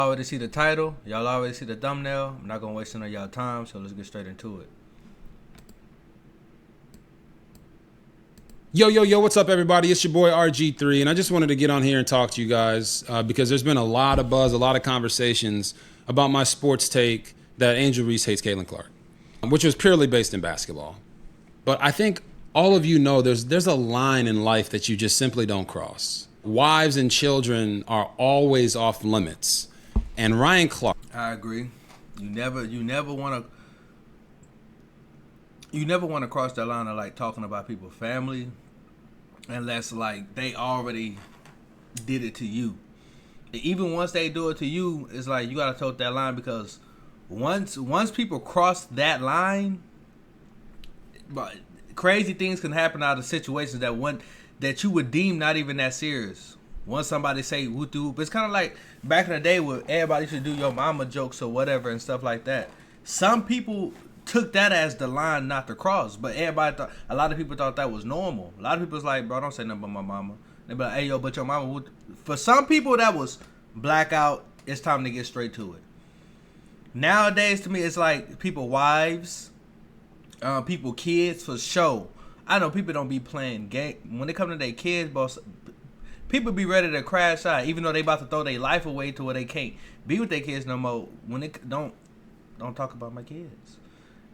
Already see the title. Y'all already see the thumbnail. I'm not gonna waste none of y'all time, so let's get straight into it. Yo, what's up, everybody? It's your boy RG3, and I just wanted to get on here and talk to you guys because there's been a lot of buzz, a lot of conversations about my sports take that Angel Reese hates Caitlin Clark, which was purely based in basketball. But I think all of you know there's a line in life that you just simply don't cross. Wives and children are always off limits, and Ryan Clark. I agree. You never want to cross that line of like talking about people's family, unless like they already did it to you. Even once they do it to you, it's like you gotta toe that line, because once people cross that line, but crazy things can happen out of situations that you would deem not even that serious. Once somebody say whoop whoop, it's kind of like back in the day where everybody should do your mama jokes or whatever and stuff like that. Some people took that as the line not to cross, but a lot of people thought that was normal. A lot of people was like, bro, don't say nothing about my mama. They be like, hey yo, but your mama would. For some people that was blackout. It's time to get straight to it. Nowadays, to me, it's like people wives, people kids for show. I know people don't be playing game when it come to their kids, but people be ready to crash out, even though they about to throw their life away to where they can't be with their kids no more. When it don't talk about my kids.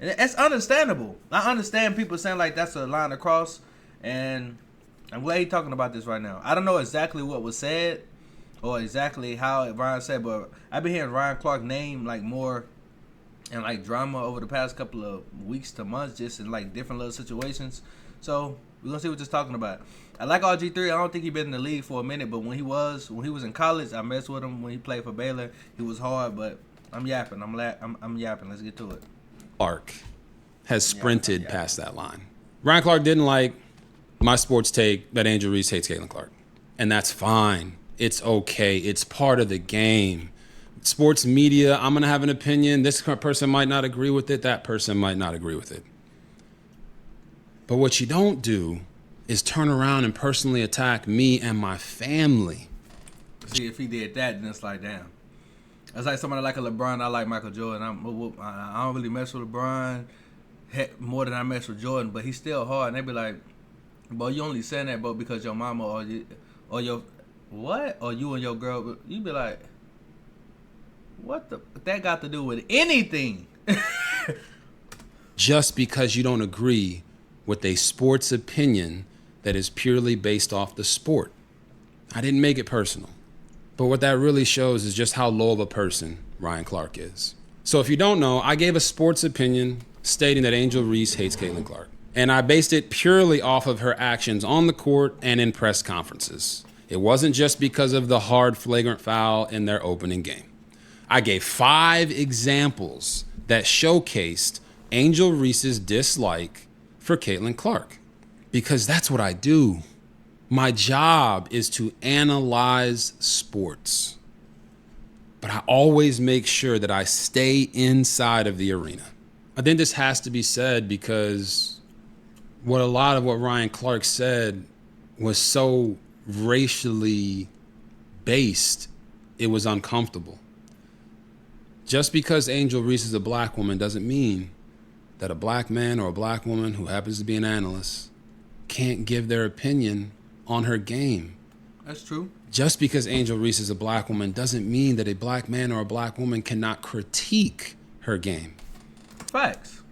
And it's understandable. I understand people saying like that's a line across, and I'm glad he's talking about this right now. I don't know exactly what was said or exactly how Ryan said, but I've been hearing Ryan Clark name like more and like drama over the past couple of weeks to months, just in like different little situations. So we're gonna see what he's talking about. I like RG3. I don't think he been in the league for a minute, but when he was in college, I messed with him when he played for Baylor. He was hard, but I'm yapping. I'm yapping. Let's get to it. Clark has sprinted past that line. Ryan Clark didn't like my sports take that Angel Reese hates Caitlin Clark. And that's fine. It's okay. It's part of the game. Sports media, I'm going to have an opinion. This person might not agree with it. That person might not agree with it. But what you don't do is turn around and personally attack me and my family. See, if he did that, then it's like, damn. It's like somebody like a LeBron. I like Michael Jordan. I don't really mess with LeBron more than I mess with Jordan, but he's still hard. And they be like, "Bro, you only saying that, bro, because your mama or your what? Or you and your girl." You be like, "What that got to do with anything?" Just because you don't agree with a sports opinion that is purely based off the sport. I didn't make it personal. But what that really shows is just how low of a person Ryan Clark is. So if you don't know, I gave a sports opinion stating that Angel Reese hates Caitlin Clark. And I based it purely off of her actions on the court and in press conferences. It wasn't just because of the hard flagrant foul in their opening game. I gave 5 examples that showcased Angel Reese's dislike for Caitlin Clark. Because that's what I do. My job is to analyze sports, but I always make sure that I stay inside of the arena. I think this has to be said because a lot of what Ryan Clark said was so racially based, it was uncomfortable. Just because Angel Reese is a black woman doesn't mean that a black man or a black woman who happens to be an analyst can't give their opinion on her game. That's true. Just because Angel Reese is a black woman doesn't mean that a black man or a black woman cannot critique her game. Facts.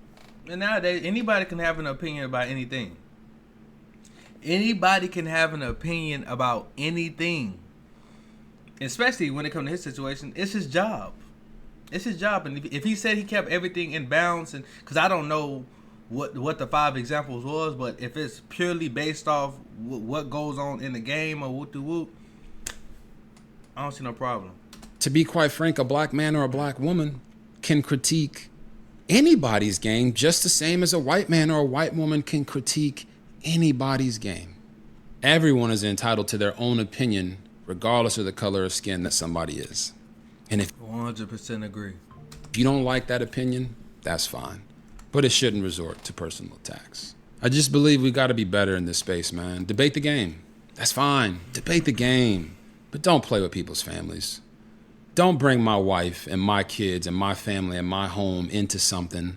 And nowadays, anybody can have an opinion about anything. Anybody can have an opinion about anything. Especially when it comes to his situation, it's his job. It's his job. And if he said he kept everything in bounds, and because I don't know what the 5 examples was, but if it's purely based off what goes on in the game or whoop, I don't see no problem. To be quite frank, a black man or a black woman can critique anybody's game just the same as a white man or a white woman can critique anybody's game. Everyone is entitled to their own opinion, regardless of the color of skin that somebody is. And if 100% agree. If you don't like that opinion, that's fine. But it shouldn't resort to personal attacks. I just believe we got to be better in this space, man. Debate the game. That's fine. Debate the game. But don't play with people's families. Don't bring my wife and my kids and my family and my home into something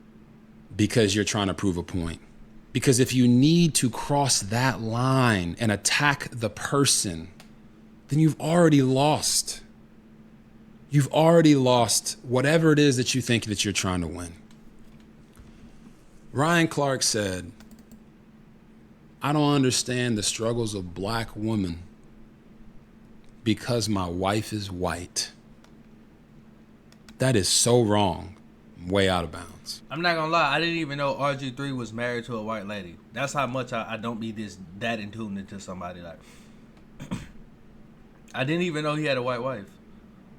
because you're trying to prove a point. Because if you need to cross that line and attack the person, then you've already lost. You've already lost whatever it is that you think that you're trying to win. Ryan Clark said, I don't understand the struggles of black women because my wife is white. That is so wrong. Way out of bounds. I'm not gonna lie, I didn't even know RG3 was married to a white lady. That's how much I don't be that in tune into somebody. Like, I didn't even know he had a white wife.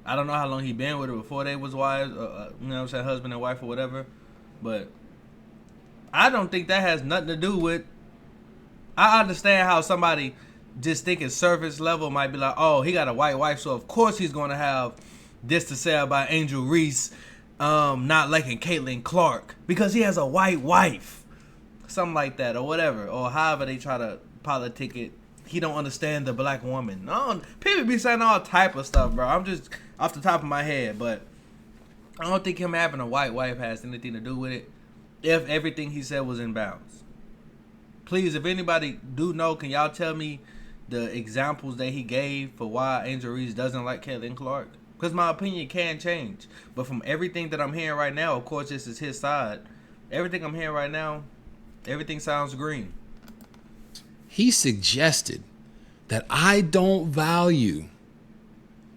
I don't know how long he been with her before they was wives, you know what I'm saying, husband and wife or whatever. But I don't think that has nothing to do with. I understand how somebody just thinking surface level might be like, oh, he got a white wife, so of course he's gonna have this to say about Angel Reese. Not liking Caitlin Clark because he has a white wife, something like that, or whatever, or however they try to politic it. He don't understand the black woman. No, people be saying all type of stuff, bro. I'm just off the top of my head, but I don't think him having a white wife has anything to do with it. If everything he said was in bounds, please, if anybody do know, can y'all tell me the examples that he gave for why Angel Reese doesn't like Caitlin Clark? Because my opinion can change. But from everything that I'm hearing right now, of course, this is his side. Everything I'm hearing right now, everything sounds green. He suggested that I don't value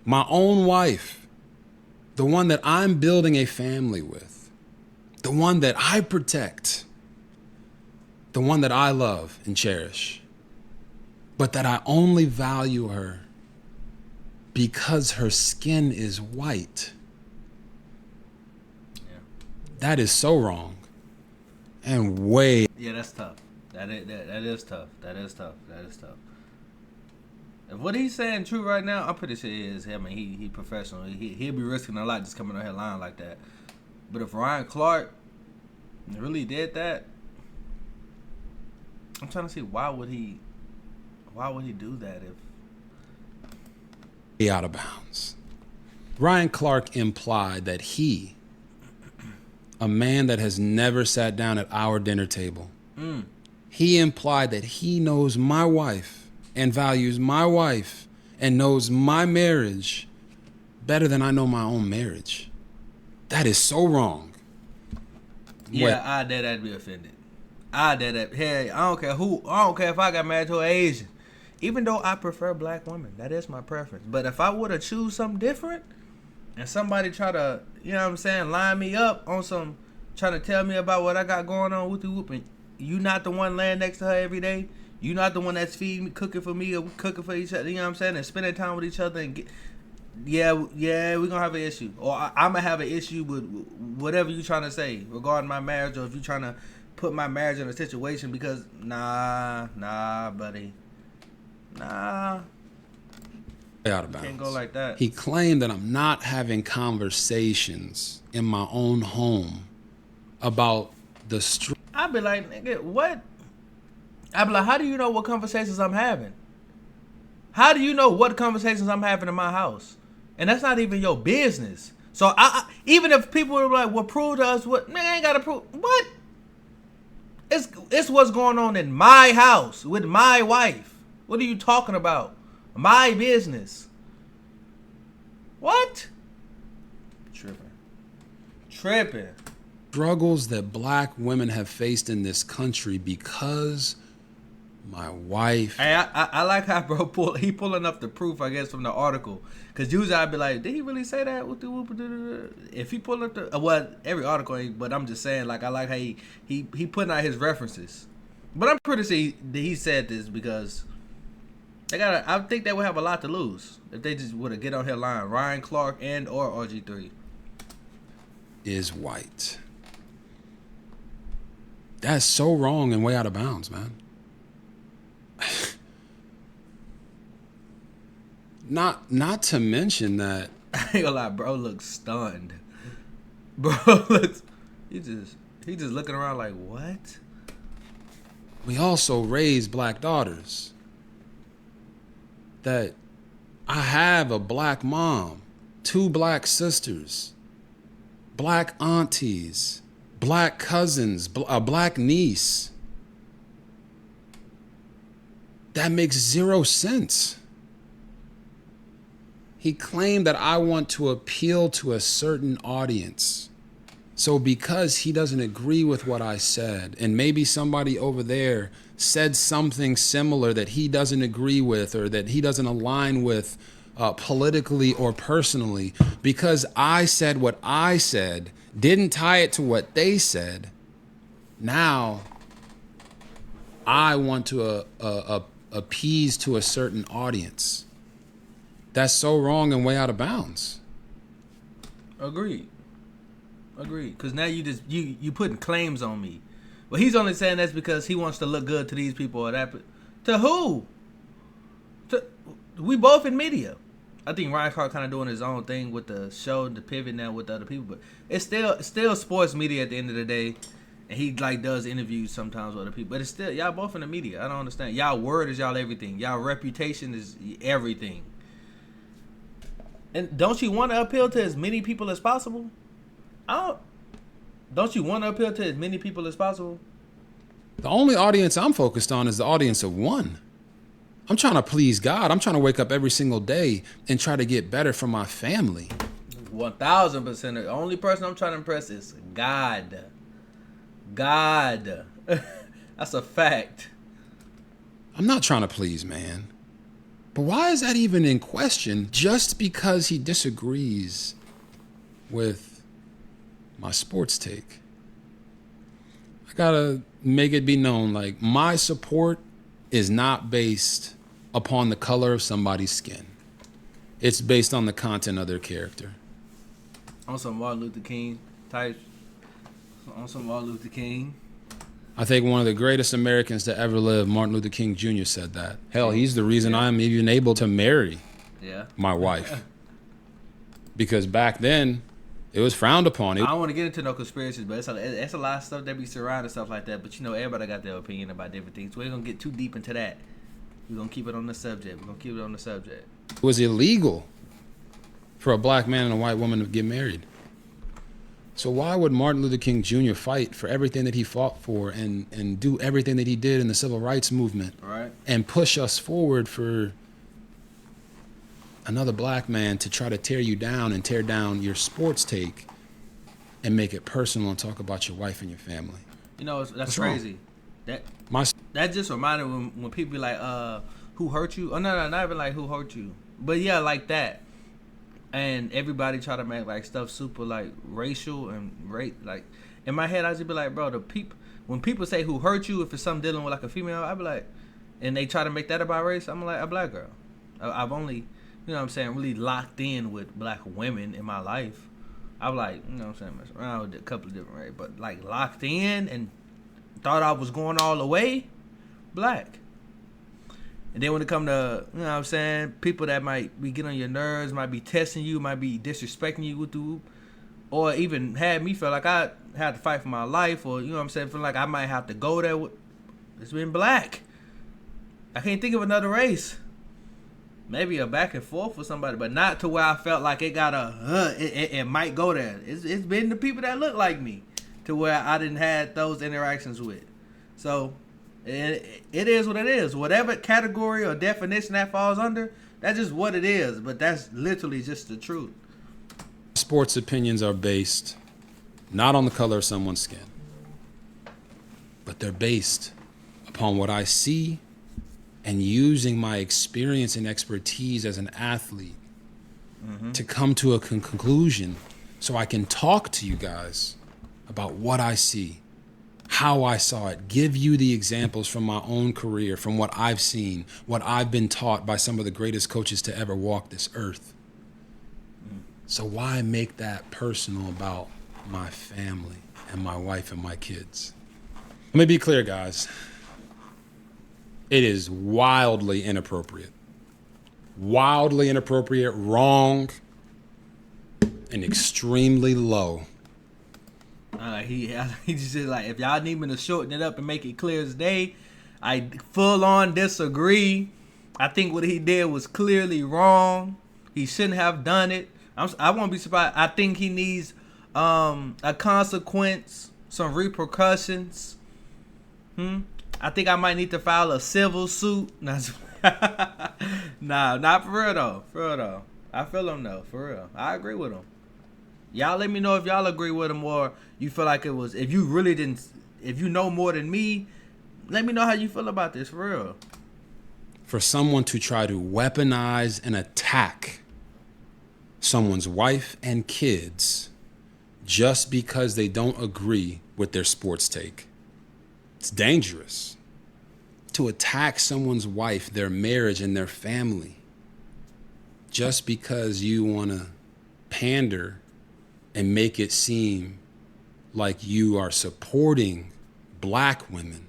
my own wife, the one that I'm building a family with, the one that I protect, the one that I love and cherish, but that I only value her because her skin is white. Yeah. That is so wrong. And way. Yeah, that's tough. That is tough. That is tough. That is tough. If what he's saying true right now, I'm pretty sure it is him. I mean, he professional. He'll be risking a lot just coming on here lying like that. But if Ryan Clark really did that, I'm trying to see why would he do that if. Out of bounds. Ryan Clark implied that he, a man that has never sat down at our dinner table, he implied that he knows my wife and values my wife and knows my marriage better than I know my own marriage. That is so wrong. Yeah, I dare that to be offended. I dare that. Hey, I don't care who. I don't care if I got married to an Asian. Even though I prefer black women, that is my preference. But if I were to choose something different, and somebody try to, you know what I'm saying, line me up on some, trying to tell me about what I got going on, whooping, you not the one laying next to her every day. You not the one that's feeding me, cooking for me, or cooking for each other. You know what I'm saying, and spending time with each other. And we're gonna have an issue, or I'm gonna have an issue with whatever you trying to say regarding my marriage, or if you trying to put my marriage in a situation. Because nah, buddy. Nah. Out of bounds. Can't go like that. He claimed that I'm not having conversations in my own home about the I'd be like, nigga, what? I'd be like, how do you know what conversations I'm having? How do you know what conversations I'm having in my house? And that's not even your business. So I even if people were like, well, prove to us what, man, I ain't gotta prove what? It's what's going on in my house with my wife. What are you talking about? My business. What? Tripping. struggles that black women have faced in this country because my wife. Hey, I like how bro pulling up the proof, I guess, from the article. Because usually I'd be like, did he really say that? If he pull up the, well, every article ain't, but I'm just saying, like, I like how he putting out his references. But I'm pretty sure he said this because I think they would have a lot to lose if they just would have get on here lying. Ryan Clark and or RG3 is white. That's so wrong and way out of bounds, man. Not to mention that I ain't gonna lie, bro looks stunned. Bro looks he just looking around like, what? we also raise black daughters. That I have a black mom 2 black sisters, black aunties, black cousins, a black niece. That makes 0 sense. He claimed that I want to appeal to a certain audience. So because he doesn't agree with what I said, and maybe somebody over there said something similar that he doesn't agree with or that he doesn't align with politically or personally, because I said what I said, didn't tie it to what they said, now I want to appease to a certain audience. That's so wrong and way out of bounds. Agreed. Because now you putting claims on me. Well, he's only saying that's because he wants to look good to these people or that. To who? We both in media. I think Ryan Clark kind of doing his own thing with the show, the pivot now with other people, but it's still sports media at the end of the day. And he does interviews sometimes with other people, but it's still y'all both in the media. I don't understand. Y'all word is y'all everything. Y'all reputation is everything. And don't you want to appeal to as many people as possible? Don't you want to appeal to as many people as possible? The only audience I'm focused on is the audience of one. I'm trying to please God. I'm trying to wake up every single day and try to get better for my family. 1,000%. The only person I'm trying to impress is God. That's a fact. I'm not trying to please man. But why is that even in question just because he disagrees with my sports take? I gotta make it be known, my support is not based upon the color of somebody's skin. It's based on the content of their character. On some Martin Luther King type. I think one of the greatest Americans to ever live, Martin Luther King Jr., said that. Hell, he's the reason I'm even able to marry my wife. Because back then, it was frowned upon. I don't want to get into no conspiracies, but it's a lot of stuff that be surrounding stuff like that. But everybody got their opinion about different things. We ain't gonna get too deep into that. We're gonna keep it on the subject. It was illegal for a black man and a white woman to get married. So why would Martin Luther King Jr. fight for everything that he fought for and do everything that he did in the civil rights movement, right, and push us forward for another black man to try to tear you down and tear down your sports take and make it personal and talk about your wife and your family? That's crazy. That just reminded me when people be like, who hurt you? Oh, no, not even like who hurt you. But yeah, like that. And everybody try to make stuff super racial and in my head I just be like, bro, when people say who hurt you, if it's something dealing with a female, I be like, and they try to make that about race, I'm like, a black girl. I've only, really locked in with black women in my life. I'm mess around with a couple of different races, but locked in and thought I was going all the way, black. And then when it come to, people that might be getting on your nerves, might be testing you, might be disrespecting you, or even had me feel like I had to fight for my life, or, feel like I might have to go there it's been black. I can't think of another race. Maybe a back and forth with somebody, but not to where I felt like it got it might go there. It's been the people that look like me to where I didn't have those interactions with. So it is what it is. Whatever category or definition that falls under, that's just what it is. But that's literally just the truth. Sports opinions are based not on the color of someone's skin, but they're based upon what I see and using my experience and expertise as an athlete to come to a conclusion so I can talk to you guys about what I see, how I saw it, give you the examples from my own career, from what I've seen, what I've been taught by some of the greatest coaches to ever walk this earth. So why make that personal about my family and my wife and my kids? Let me be clear, guys. It is wildly inappropriate, wrong, and extremely low. He just said, if y'all need me to shorten it up and make it clear as day, I full on disagree. I think what he did was clearly wrong. He shouldn't have done it. I won't be surprised. I think he needs a consequence, some repercussions. I think I might need to file a civil suit. Nah, not for real though. For real though. I feel him though. For real. I agree with him. Y'all let me know if y'all agree with him or you feel like it was. If you really didn't, if you know more than me, let me know how you feel about this. For real. For someone to try to weaponize and attack someone's wife and kids just because they don't agree with their sports take. It's dangerous. To attack someone's wife, their marriage, and their family just because you want to pander and make it seem like you are supporting black women.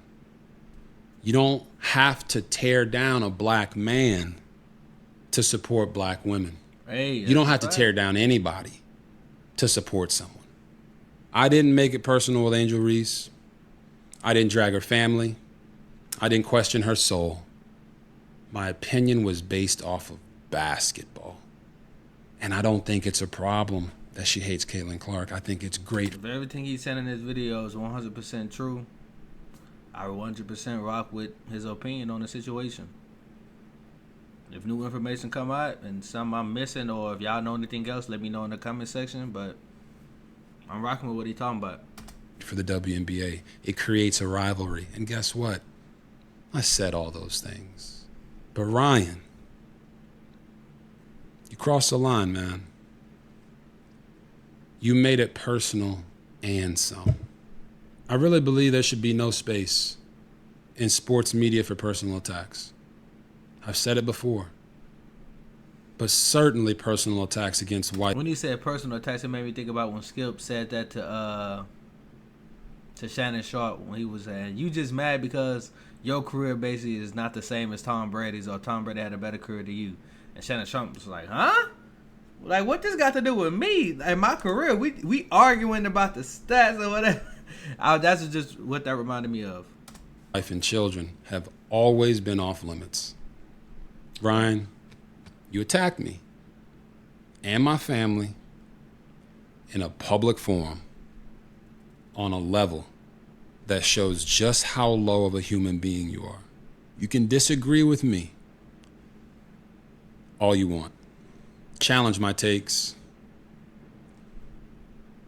You don't have to tear down a black man to support black women. Hey, you don't have to tear down anybody to support someone. I didn't make it personal with Angel Reese. I didn't drag her family. I didn't question her soul. My opinion was based off of basketball. And I don't think it's a problem that she hates Caitlin Clark. I think it's great. If everything he said in his video is 100% true, I 100% rock with his opinion on the situation. If new information come out and something I'm missing, or if y'all know anything else, let me know in the comment section. But I'm rocking with what he's talking about. For the WNBA, it creates a rivalry. And guess what? I said all those things. But Ryan, you crossed the line, man. You made it personal and some. I really believe there should be no space in sports media for personal attacks. I've said it before. But certainly personal attacks against white. When you said personal attacks, it made me think about when Skip said that to Shannon Sharp when he was saying, you just mad because your career basically is not the same as Tom Brady's, or Tom Brady had a better career than you. And Shannon Sharp was like, huh? Like, what this got to do with me and my career? We arguing about the stats or whatever. That's just what that reminded me of. Wife and children have always been off limits. Ryan, you attacked me and my family in a public forum on a level that shows just how low of a human being you are. You can disagree with me all you want. Challenge my takes,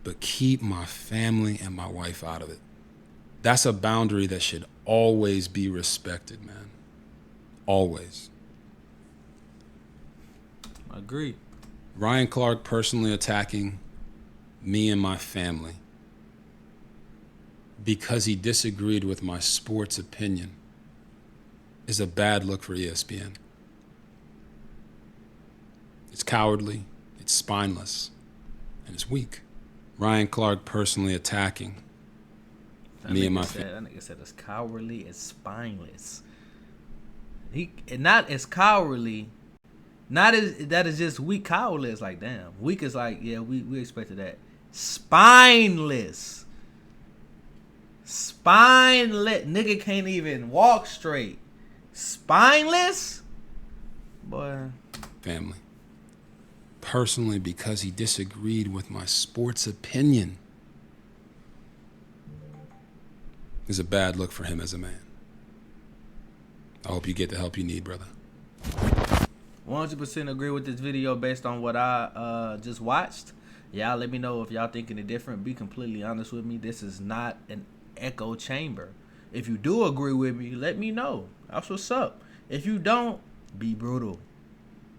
but keep my family and my wife out of it. That's a boundary that should always be respected, man. Always. I agree. Ryan Clark personally attacking me and my family because he disagreed with my sports opinion is a bad look for ESPN. It's cowardly, it's spineless, and it's weak. Ryan Clark personally attacking me and my family. That nigga said it's cowardly, it's spineless. Not as cowardly, not as that is just weak. Cowardly is like, damn. Weak is like, yeah, we expected that. Spineless. Spineless. Nigga can't even walk straight. Spineless? Boy. Family. Personally, because he disagreed with my sports opinion, is a bad look for him as a man. I hope you get the help you need, brother. 100% agree with this video based on what I just watched. Y'all let me know if y'all thinking it different. Be completely honest with me. This is not an echo chamber. If you do agree with me, let me know. That's what's up. If you don't, be brutal.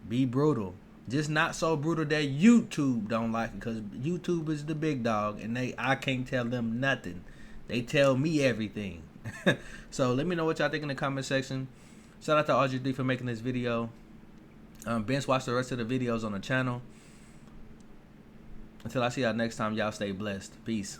Be brutal. Just not so brutal that YouTube don't like it, because YouTube is the big dog and I can't tell them nothing. They tell me everything. So let me know what y'all think in the comment section. Shout out to RG3 for making this video. Bench watch the rest of the videos on the channel. Until I see y'all next time, y'all stay blessed. Peace.